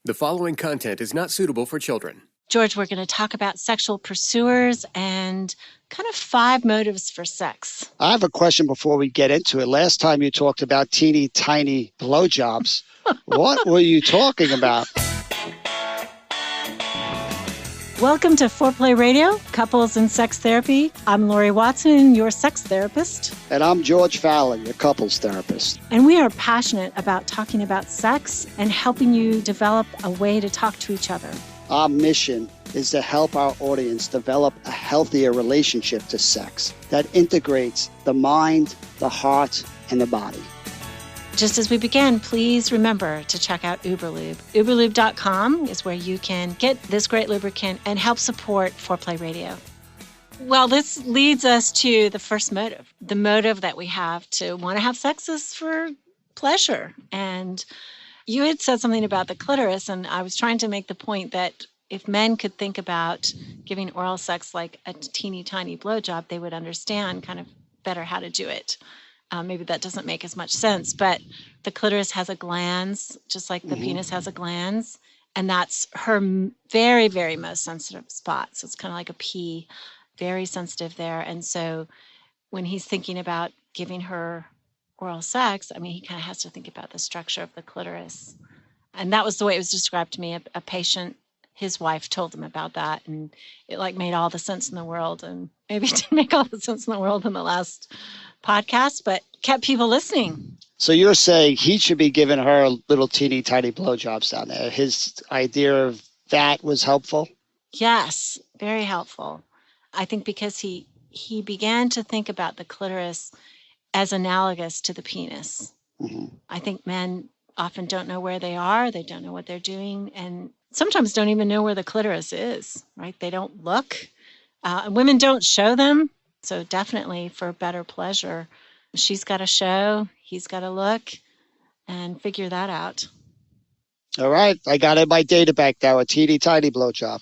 The following content is not suitable for children. George, we're going to talk about sexual pursuers and kind of 5 motives for sex. I have a question before we get into it. Last time you talked about teeny tiny blowjobs. What were you talking about? Welcome to Foreplay Radio, Couples and Sex Therapy. I'm Lori Watson, your sex therapist. And I'm George Fallon, your couples therapist. And we are passionate about talking about sex and helping you develop a way to talk to each other. Our mission is to help our audience develop a healthier relationship to sex that integrates the mind, the heart, and the body. Just as we begin, please remember to check out Uberlube. Uberlube.com is where you can get this great lubricant and help support Foreplay Radio. Well, this leads us to the first motive. The motive that we have to want to have sex is for pleasure. And you had said something about the clitoris, and I was trying to make the point that if men could think about giving oral sex like a teeny tiny blowjob, they would understand kind of better how to do it. Maybe that doesn't make as much sense, but the clitoris has a glans, just like the penis has a glans, and that's her very, very most sensitive spot. So it's kind of like a P, very sensitive there. And so when he's thinking about giving her oral sex, I mean, he kind of has to think about the structure of the clitoris. And that was the way it was described to me. A patient, his wife told him about that, and it like made all the sense in the world. And maybe it didn't make all the sense in the world in the last podcast, but kept people listening. So you're saying he should be giving her little teeny tiny blowjobs down there. His idea of that was helpful? Yes, very helpful. I think because he began to think about the clitoris as analogous to the penis. I think men often don't know where they are. They don't know what they're doing, and sometimes don't even know where the clitoris is, right? They don't look. Women don't show them. So definitely for better pleasure, she's got to show, he's got to look, and figure that out. All right. I got in my data bank now, a teeny tiny blowjob.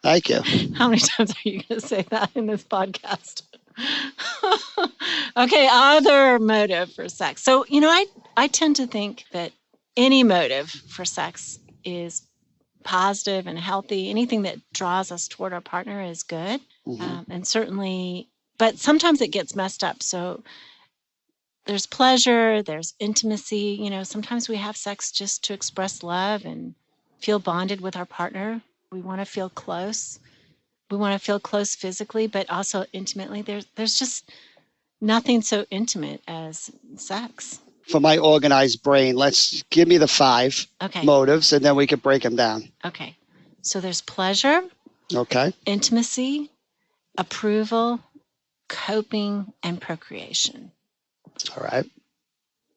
Thank you. How many times are you going to say that in this podcast? Okay, other motive for sex. So, I tend to think that any motive for sex is positive and healthy. Anything that draws us toward our partner is good. And certainly, but sometimes it gets messed up. So there's pleasure, there's intimacy. Sometimes we have sex just to express love and feel bonded with our partner. We want to feel close. We want to feel close physically, but also intimately. There's just nothing so intimate as sex. For my organized brain, let's give me the 5 motives, and then we can break them down. Okay. So there's pleasure. Okay. Intimacy, approval, coping, and procreation. All right.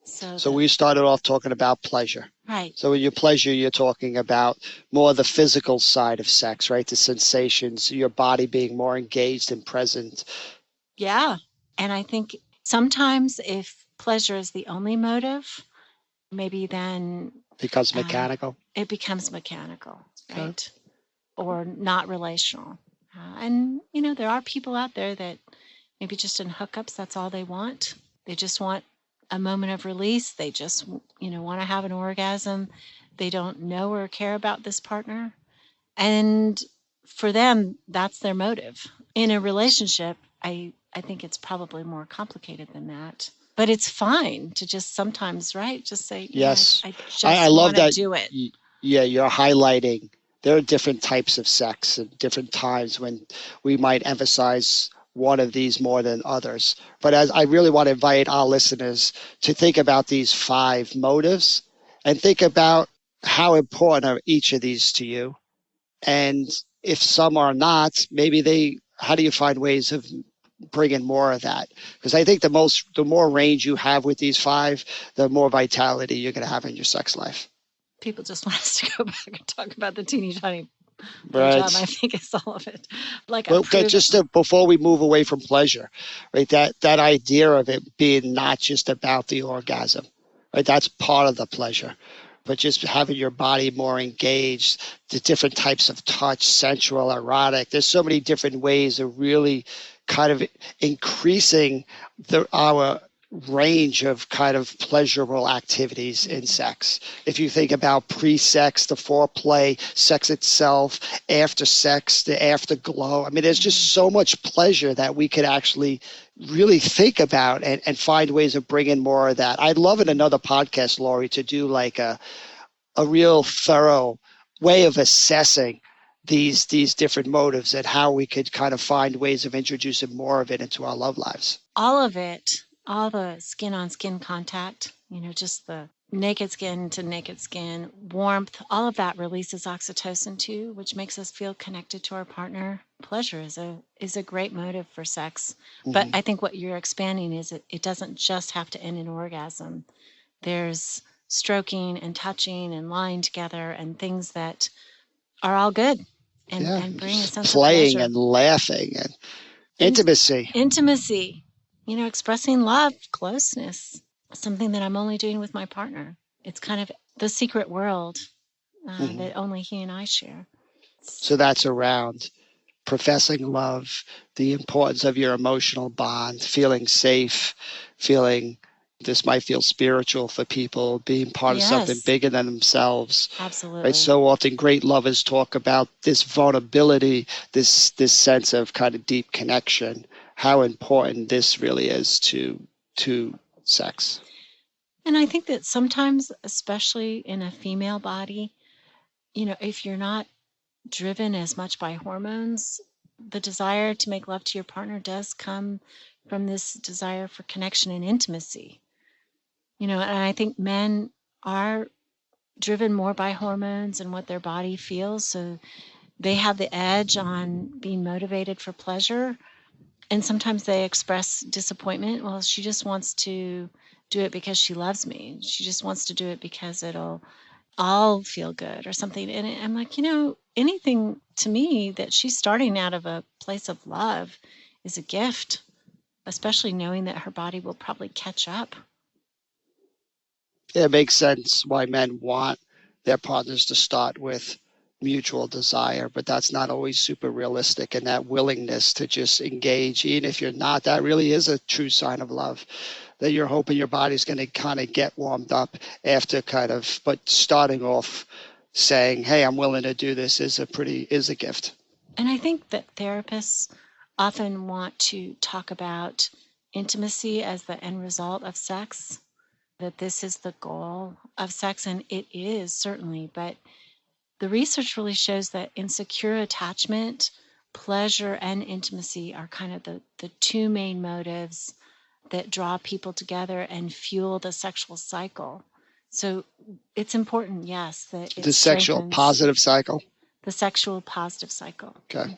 So we we started off talking about pleasure. Right. So with your pleasure, you're talking about more the physical side of sex, right? The sensations, your body being more engaged and present. Yeah. And I think sometimes if pleasure is the only motive, maybe then Becomes mechanical. It becomes mechanical, right? Or not relational. And, there are people out there that maybe just in hookups, that's all they want. They just want a moment of release. They just, want to have an orgasm. They don't know or care about this partner. And for them, that's their motive. In a relationship, I think it's probably more complicated than that. But it's fine to just sometimes, right? Just say, yes. I love that. Do it. Yeah, you're highlighting there are different types of sex and different times when we might emphasize one of these more than others. But as I really want to invite our listeners to think about these 5 motives and think about how important are each of these to you. And if some are not, how do you find ways of bringing more of that? Because I think the more range you have with these 5, the more vitality you're going to have in your sex life. People just want us to go back and talk about the teeny tiny right. job. I think it's all of it. Before we move away from pleasure, right? That idea of it being not just about the orgasm, right? That's part of the pleasure, but just having your body more engaged, the different types of touch, sensual, erotic. There's so many different ways of really kind of increasing our range of kind of pleasurable activities in sex. If you think about pre-sex, the foreplay, sex itself, after sex, the afterglow, I mean, there's just so much pleasure that we could actually really think about and find ways of bringing more of that. I'd love in another podcast, Lori, to do like a real thorough way of assessing these different motives and how we could kind of find ways of introducing more of it into our love lives. All of it, all the skin on skin contact, just the naked skin to naked skin, warmth, all of that releases oxytocin too, which makes us feel connected to our partner. Pleasure is a great motive for sex. But I think what you're expanding is it doesn't just have to end in orgasm. There's stroking and touching and lying together and things that are all good and bring a sense playing of pleasure. And laughing and intimacy. Intimacy, expressing love, closeness, something that I'm only doing with my partner. It's kind of the secret world that only he and I share. So that's around professing love, the importance of your emotional bond, feeling safe, feeling this might feel spiritual for people, being part of something bigger than themselves. Absolutely. Right? So often great lovers talk about this vulnerability, this sense of kind of deep connection, how important this really is to sex. And I think that sometimes, especially in a female body, if you're not driven as much by hormones, the desire to make love to your partner does come from this desire for connection and intimacy. And I think men are driven more by hormones and what their body feels. So they have the edge on being motivated for pleasure. And sometimes they express disappointment. Well, she just wants to do it because she loves me. She just wants to do it because I'll feel good or something. And I'm like, anything to me that she's starting out of a place of love is a gift, especially knowing that her body will probably catch up. It makes sense why men want their partners to start with mutual desire, but that's not always super realistic. And that willingness to just engage, even if you're not, that really is a true sign of love, that you're hoping your body's going to kind of get warmed up after but starting off saying, hey, I'm willing to do this is a gift. And I think that therapists often want to talk about intimacy as the end result of sex, that this is the goal of sex, and it is certainly, but the research really shows that in secure attachment, pleasure and intimacy are kind of the two main motives that draw people together and fuel the sexual cycle. So it's important, yes, that it the sexual positive cycle. The sexual positive cycle. Okay.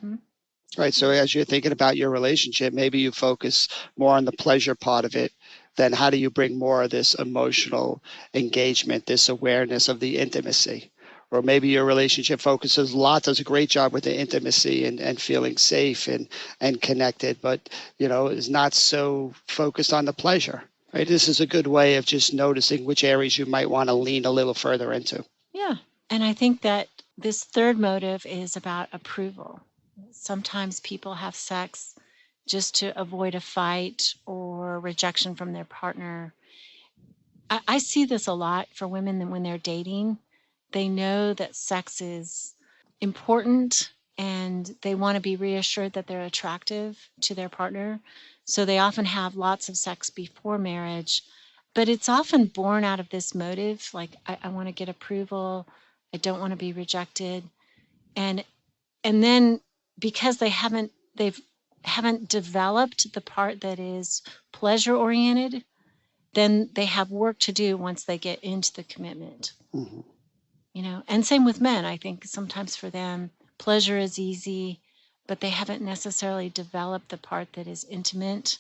Right. So as you're thinking about your relationship, maybe you focus more on the pleasure part of it. Then how do you bring more of this emotional engagement, this awareness of the intimacy? Or maybe your relationship focuses a lot, does a great job with the intimacy and feeling safe and connected, but, is not so focused on the pleasure. Right? This is a good way of just noticing which areas you might want to lean a little further into. Yeah. And I think that this third motive is about approval. Sometimes people have sex just to avoid a fight or rejection from their partner. I see this a lot for women when they're dating. They know that sex is important and they want to be reassured that they're attractive to their partner. So they often have lots of sex before marriage, but it's often born out of this motive, like I want to get approval, I don't want to be rejected. And then because they haven't developed the part that is pleasure oriented, then they have work to do once they get into the commitment. Mm-hmm. And same with men. I think sometimes for them, pleasure is easy, but they haven't necessarily developed the part that is intimate,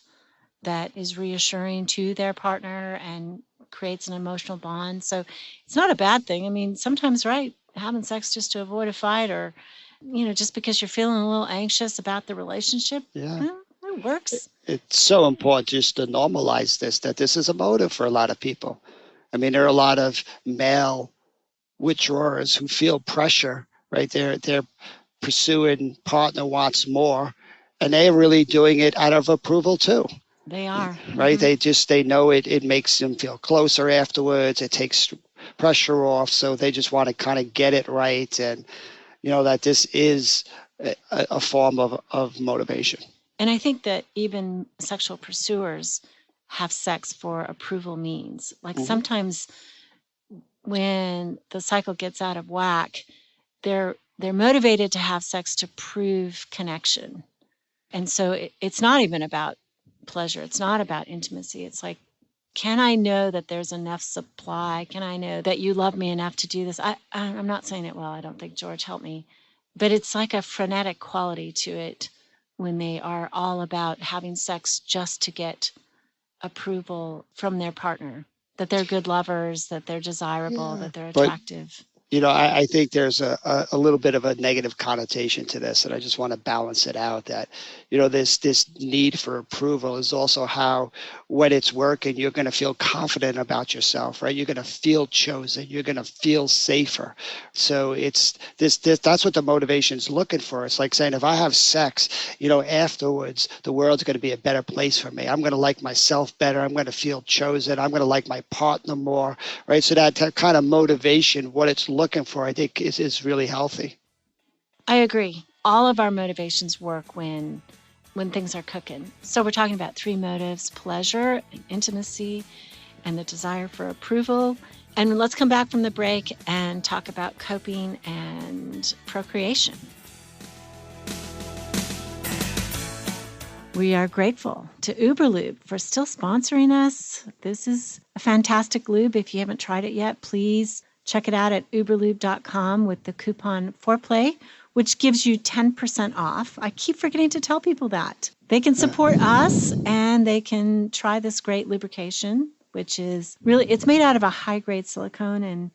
that is reassuring to their partner and creates an emotional bond. So it's not a bad thing. I mean, sometimes, right, having sex just to avoid a fight or, just because you're feeling a little anxious about the relationship, it works. It's so important just to normalize that this is a motive for a lot of people. I mean, there are a lot of male withdrawers who feel pressure, right? They're pursuing partner wants more, and they're really doing it out of approval too. They are. Right? They know it makes them feel closer afterwards. It takes pressure off. So they just want to kind of get it right. And, that this is a form of motivation. And I think that even sexual pursuers have sex for approval means. Like sometimes when the cycle gets out of whack, they're motivated to have sex to prove connection. And so it's not even about pleasure. It's not about intimacy. It's like, can I know that there's enough supply? Can I know that you love me enough to do this? I'm not saying it well. I don't think George helped me. But it's like a frenetic quality to it when they are all about having sex just to get approval from their partner, that they're good lovers, that they're desirable, that they're attractive. I think there's a little bit of a negative connotation to this, and I just want to balance it out that, this need for approval is also how, when it's working, you're going to feel confident about yourself, right? You're going to feel chosen. You're going to feel safer. So it's that's what the motivation's looking for. It's like saying, if I have sex, afterwards, the world's going to be a better place for me. I'm going to like myself better. I'm going to feel chosen. I'm going to like my partner more, right? So that kind of motivation, what it's looking for, I think is really healthy. I agree. All of our motivations work when things are cooking. So we're talking about 3 motives: pleasure, and intimacy, and the desire for approval. And let's come back from the break and talk about coping and procreation. We are grateful to Uberlube for still sponsoring us. This is a fantastic lube. If you haven't tried it yet, please check it out at uberlube.com with the coupon Foreplay, which gives you 10% off. I keep forgetting to tell people that. They can support us and they can try this great lubrication, which is really, it's made out of a high-grade silicone. And,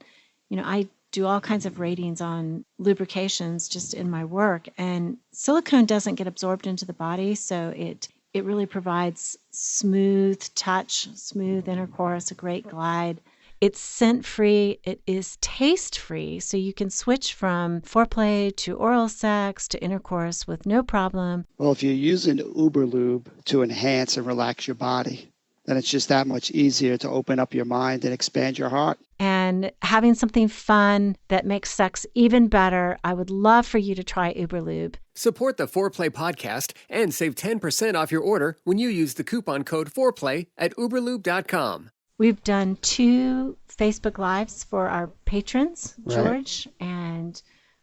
I do all kinds of ratings on lubrications just in my work. And silicone doesn't get absorbed into the body, so it really provides smooth touch, smooth intercourse, a great glide. It's scent-free. It is taste-free, so you can switch from foreplay to oral sex to intercourse with no problem. Well, if you're using Uberlube to enhance and relax your body, then it's just that much easier to open up your mind and expand your heart. And having something fun that makes sex even better, I would love for you to try Uberlube. Support the Foreplay podcast and save 10% off your order when you use the coupon code Foreplay at uberlube.com. We've done 2 Facebook Lives for our patrons, George, and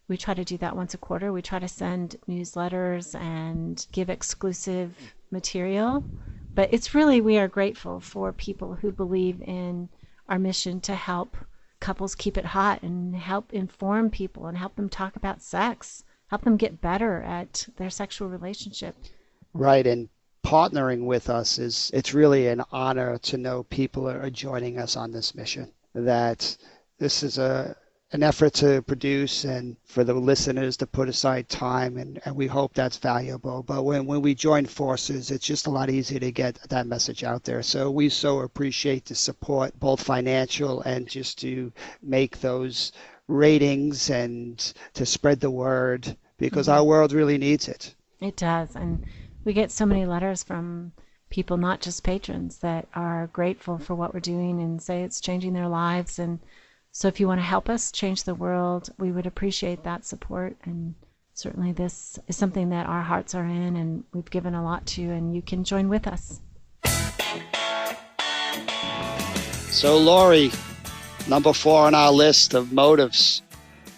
we try to do that once a quarter. We try to send newsletters and give exclusive material. But it's really, we are grateful for people who believe in our mission to help couples keep it hot and help inform people and help them talk about sex, help them get better at their sexual relationship. Right. And partnering with us it's really an honor to know people are joining us on this mission, that this is an effort to produce and for the listeners to put aside time, and we hope that's valuable. But when we join forces, it's just a lot easier to get that message out there. So we so appreciate the support, both financial and just to make those ratings and to spread the word, because our world really needs it. It does. And we get so many letters from people, not just patrons, that are grateful for what we're doing and say it's changing their lives. And so if you want to help us change the world, we would appreciate that support. And certainly this is something that our hearts are in and we've given a lot to, and you can join with us. So Lori, number 4 on our list of motives,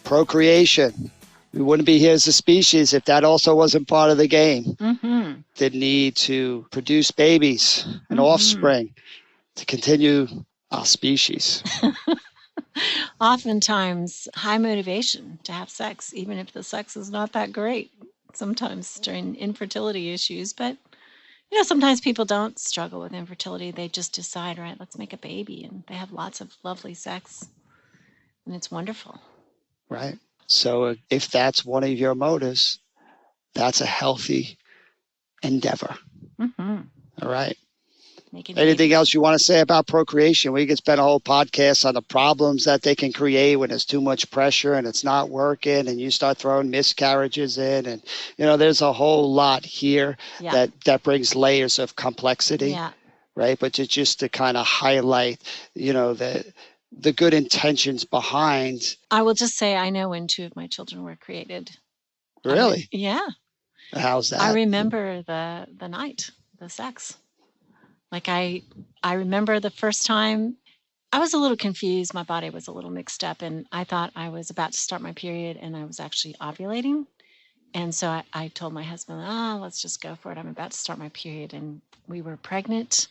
procreation. We wouldn't be here as a species if that also wasn't part of the game. The need to produce babies and offspring to continue our species. Oftentimes, high motivation to have sex, even if the sex is not that great, sometimes during infertility issues. But, sometimes people don't struggle with infertility. They just decide, right, let's make a baby. And they have lots of lovely sex. And it's wonderful. Right. So if that's one of your motives, that's a healthy endeavor. All right. Anything else you want to say about procreation? We could spend a whole podcast on the problems that they can create when there's too much pressure and it's not working and you start throwing miscarriages in. And, there's a whole lot here that brings layers of complexity. Yeah. Right. But just to kind of highlight, the good intentions behind. I will just say, I know when 2 of my children were created. Really? Yeah. How's that? I remember the night, the sex. Like I remember the first time I was a little confused. My body was a little mixed up and I thought I was about to start my period and I was actually ovulating. And so I told my husband, let's just go for it. I'm about to start my period. And we were pregnant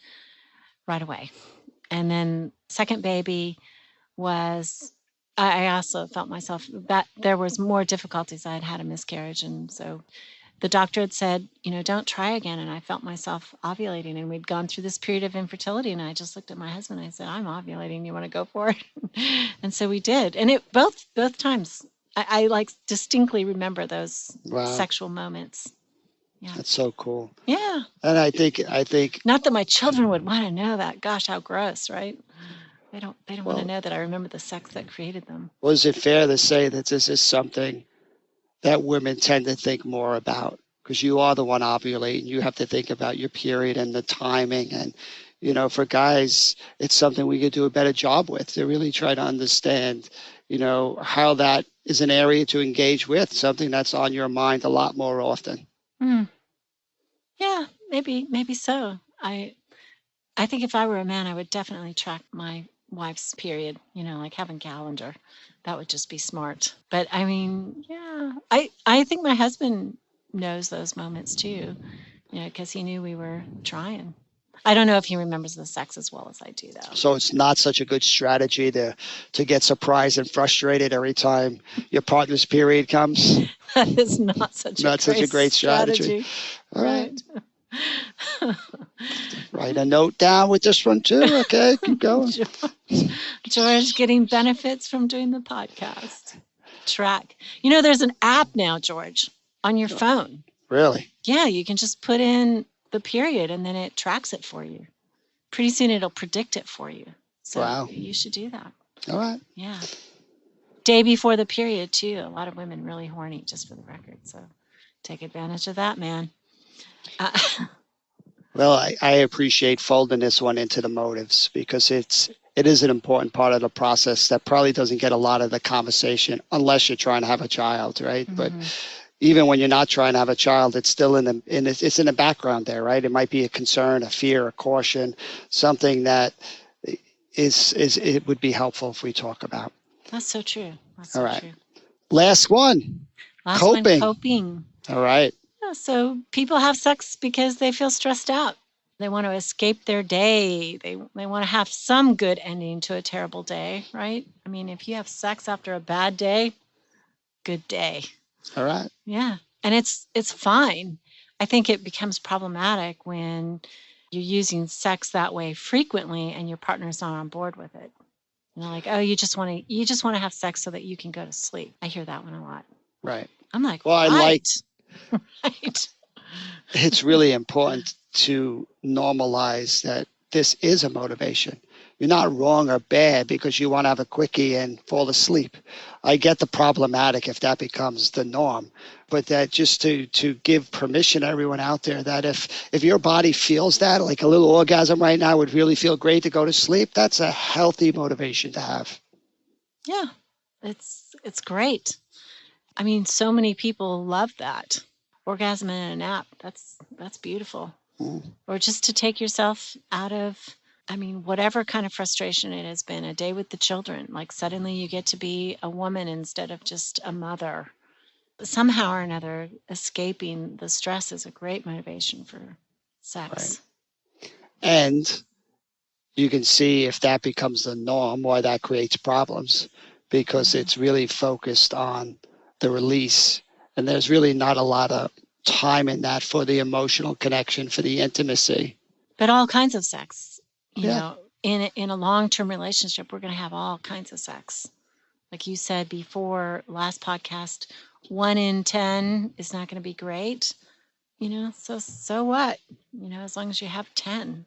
right away. And then second baby was, I also felt myself that there was more difficulties. I had had a miscarriage. And so the doctor had said, don't try again. And I felt myself ovulating. And we'd gone through this period of infertility. And I just looked at my husband and I said, I'm ovulating. You want to go for it? And so we did. And it both times, I like distinctly remember those sexual moments. Yeah. That's so cool. Yeah. And I think not that my children would want to know that. Gosh, how gross, right? They don't want to know that I remember the sex that created them. Was it fair to say that this is something that women tend to think more about? Because you are the one ovulating. You have to think about your period and the timing. And, for guys, it's something we could do a better job with to really try to understand, how that is an area to engage with, something that's on your mind a lot more often. Yeah, maybe so. I think if I were a man, I would definitely track my wife's period, like having a calendar. That would just be smart. But I mean, yeah, I think my husband knows those moments too, because he knew we were trying. I don't know if he remembers the sex as well as I do, though. So it's not such a good strategy to get surprised and frustrated every time your partner's period comes? That is not such a great strategy. All right. Write a note down with this one too. Okay, keep going. George getting benefits from doing the podcast. Track. There's an app now, George, on your phone. Really? Yeah, you can just put in the period and then it tracks it for you. Pretty soon it'll predict it for you. So you should do that. All right. Yeah. Day before the period too. A lot of women really horny, just for the record. So take advantage of that, man. Well, I appreciate folding this one into the motives because it is an important part of the process that probably doesn't get a lot of the conversation unless you're trying to have a child, right? Mm-hmm. But even when you're not trying to have a child, it's still it's in the background there, right? It might be a concern, a fear, a caution, something that it would be helpful if we talk about. That's so true. All right. True. Last one. Coping. All right. Yeah, so people have sex because they feel stressed out. They want to escape their day. They want to have some good ending to a terrible day, right? I mean, if you have sex after a bad day, good day. All right. Yeah. And it's fine. I think it becomes problematic when you're using sex that way frequently and your partner's not on board with it. Like, oh, you just want to have sex so that you can go to sleep. I hear that one a lot. Right. I'm like, well, right. I like right. It's really important to normalize that this is a motivation. You're not wrong or bad because you want to have a quickie and fall asleep. I get the problematic if that becomes the norm, but that just to give permission to everyone out there that if your body feels that, like a little orgasm right now would really feel great to go to sleep, that's a healthy motivation to have. Yeah, it's great. I mean, so many people love that. Orgasm in a nap, that's beautiful. Or just to take yourself out of, whatever kind of frustration it has been, a day with the children, like suddenly you get to be a woman instead of just a mother. Somehow or another, escaping the stress is a great motivation for sex. Right. And you can see if that becomes the norm, why that creates problems, because it's really focused on the release. And there's really not a lot of time in that for the emotional connection, for the intimacy. But all kinds of sex. You know, in a long-term relationship, we're going to have all kinds of sex. Like you said before, last podcast, 1 in 10 is not going to be great. So what? As long as you have 10.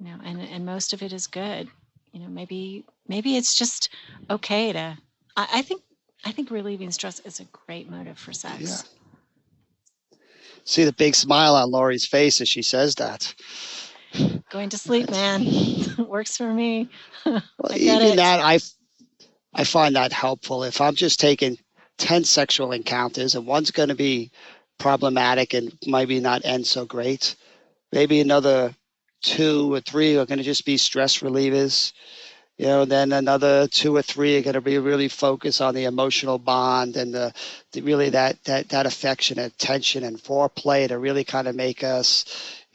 And most of it is good. Maybe it's just okay to. I think relieving stress is a great motive for sex. Yeah. See the big smile on Lori's face as she says that. Going to sleep, man. Works for me. Well, I get even it. that, I find that helpful. If I'm just taking 10 sexual encounters and one's going to be problematic and maybe not end so great, maybe another 2 or 3 are going to just be stress relievers. Then another 2 or 3 are going to be really focused on the emotional bond and the really that affection and attention and foreplay to really kind of make us,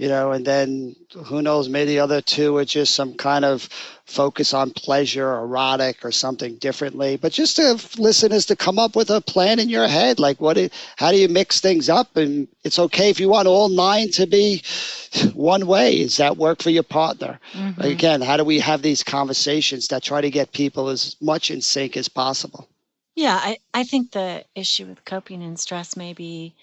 and then who knows, maybe the other 2 are just some kind of focus on pleasure, erotic, or something differently. But just to listeners to come up with a plan in your head, like how do you mix things up? And it's okay if you want all 9 to be one way. Does that work for your partner? Mm-hmm. Again, how do we have these conversations that try to get people as much in sync as possible? Yeah, I think the issue with coping and stress maybe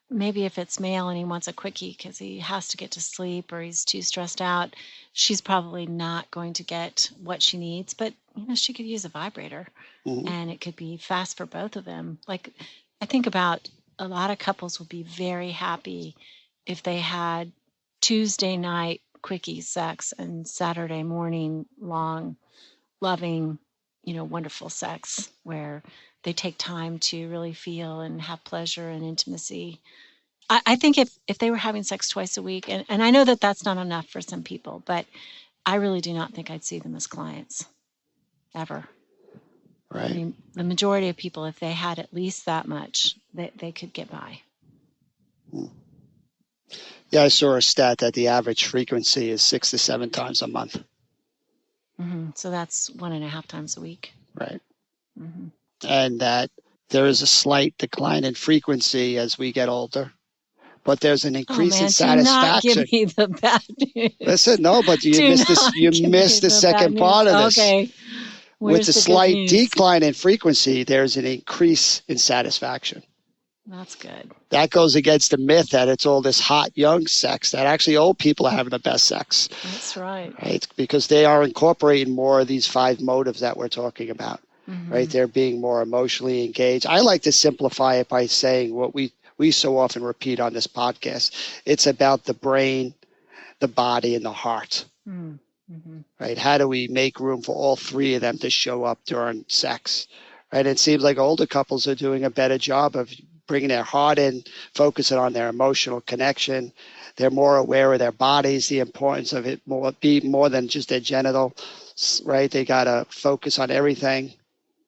if it's male and he wants a quickie because he has to get to sleep or he's too stressed out, she's probably not going to get what she needs. But she could use a vibrator, Mm-hmm. and it could be fast for both of them. Like, I think about a lot of couples would be very happy if they had Tuesday night quickie sex and Saturday morning long, loving, wonderful sex where they take time to really feel and have pleasure and intimacy. I think if they were having sex twice a week, and I know that that's not enough for some people, but I really do not think I'd see them as clients ever. Right. I mean, the majority of people, if they had at least that much, they could get by. Yeah, I saw a stat that the average frequency is 6 to 7 times a month. Mm-hmm. So that's 1.5 times a week. Right. Mm-hmm. And that there is a slight decline in frequency as we get older, but there's an increase in satisfaction. Do not give me the bad news. Listen, no, but you missed the second part of this. Okay. With the slight decline in frequency, there's an increase in satisfaction. That's good. That goes against the myth that it's all this hot young sex, that actually old people are having the best sex. That's right. Right? Because they are incorporating more of these 5 motives that we're talking about. Mm-hmm. Right? They're being more emotionally engaged. I like to simplify it by saying what we so often repeat on this podcast. It's about the brain, the body, and the heart. Mm-hmm. Right? How do we make room for all 3 of them to show up during sex? Right? It seems like older couples are doing a better job of bringing their heart in, focusing on their emotional connection. They're more aware of their bodies, the importance of it be more than just their genital, right? They got to focus on everything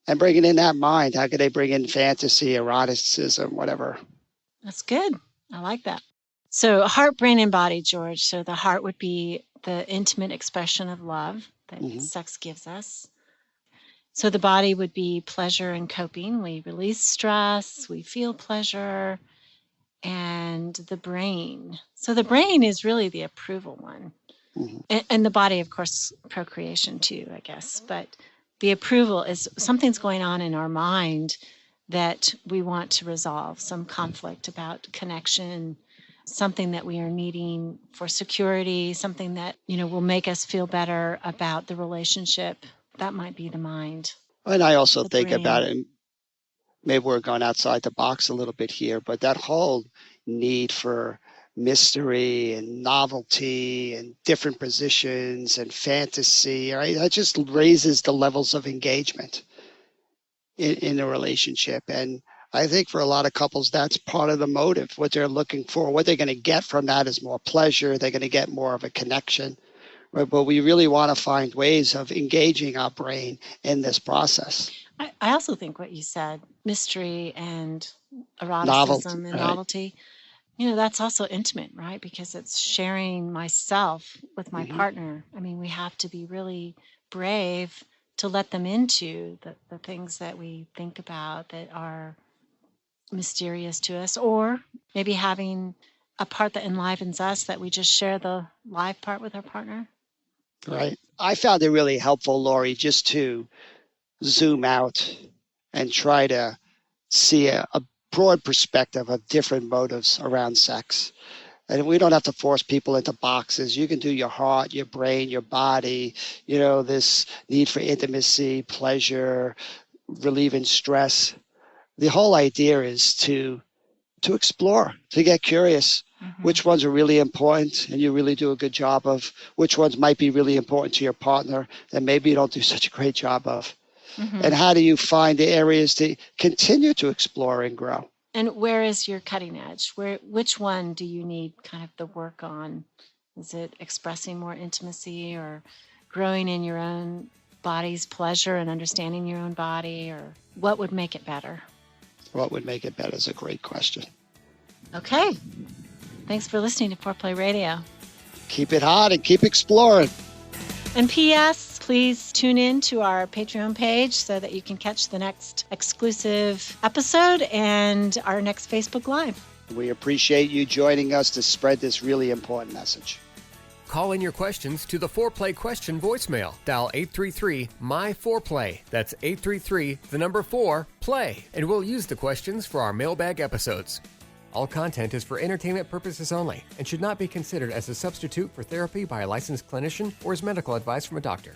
and bringing in that mind. How could they bring in fantasy, eroticism, whatever? That's good. I like that. So heart, brain, and body, George. So the heart would be the intimate expression of love that sex gives us. So the body would be pleasure and coping. We release stress, we feel pleasure. And the brain. So the brain is really the approval one. Mm-hmm. And the body, of course, procreation too, I guess. But the approval is something's going on in our mind that we want to resolve, some conflict about connection, something that we are needing for security, something that, will make us feel better about the relationship. That might be the mind. And I also think about it, maybe we're going outside the box a little bit here, but that whole need for mystery and novelty and different positions and fantasy, right? That just raises the levels of engagement in a relationship. And I think for a lot of couples, that's part of the motive, what they're looking for. What they're going to get from that is more pleasure. They're going to get more of a connection. Right? But we really want to find ways of engaging our brain in this process. I also think what you said, mystery and eroticism and novelty, that's also intimate, right? Because it's sharing myself with my partner. I mean, we have to be really brave to let them into the things that we think about that are mysterious to us, or maybe having a part that enlivens us that we just share the live part with our partner. Right. I found it really helpful, Lori, just to zoom out and try to see a broad perspective of different motives around sex. And we don't have to force people into boxes. You can do your heart, your brain, your body, this need for intimacy, pleasure, relieving stress. The whole idea is to explore, to get curious. Which ones are really important and you really do a good job of, which ones might be really important to your partner that maybe you don't do such a great job of. And how do you find the areas to continue to explore and grow? And where is your cutting edge? Which one do you need kind of the work on? Is it expressing more intimacy or growing in your own body's pleasure and understanding your own body, or what would make it better? What would make it better is a great question. Okay. Thanks for listening to Foreplay Radio. Keep it hot and keep exploring. And P.S., please tune in to our Patreon page so that you can catch the next exclusive episode and our next Facebook Live. We appreciate you joining us to spread this really important message. Call in your questions to the Foreplay question voicemail. Dial 833-MY-4PLAY. That's 833-4-PLAY. And we'll use the questions for our mailbag episodes. All content is for entertainment purposes only and should not be considered as a substitute for therapy by a licensed clinician or as medical advice from a doctor.